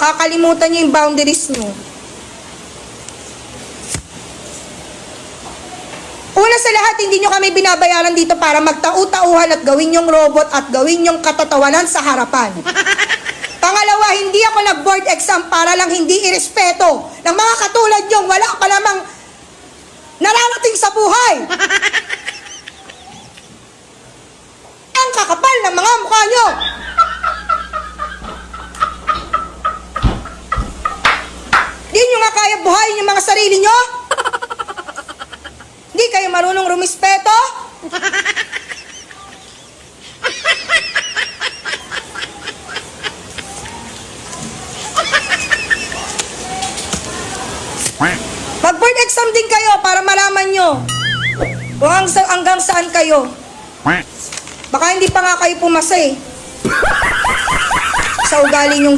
Kakalimutan nyo yung boundaries nyo. Una sa lahat, hindi nyo kami binabayaran dito para magtau-tauhan at gawin yung robot at gawin yung katatawanan sa harapan. Pangalawa, hindi ako nag-board exam para lang hindi irespeto ng mga katulad nyong wala pa namang nararating sa buhay. Ang kakapal ng mga mukha nyo. Di nyo nga kaya buhayin yung mga sarili nyo? Di kayo marunong rumispeto? Mag-board exam din kayo para malaman nyo kung hanggang saan kayo. Baka hindi pa nga kayo pumasa eh. Sa ugali nyong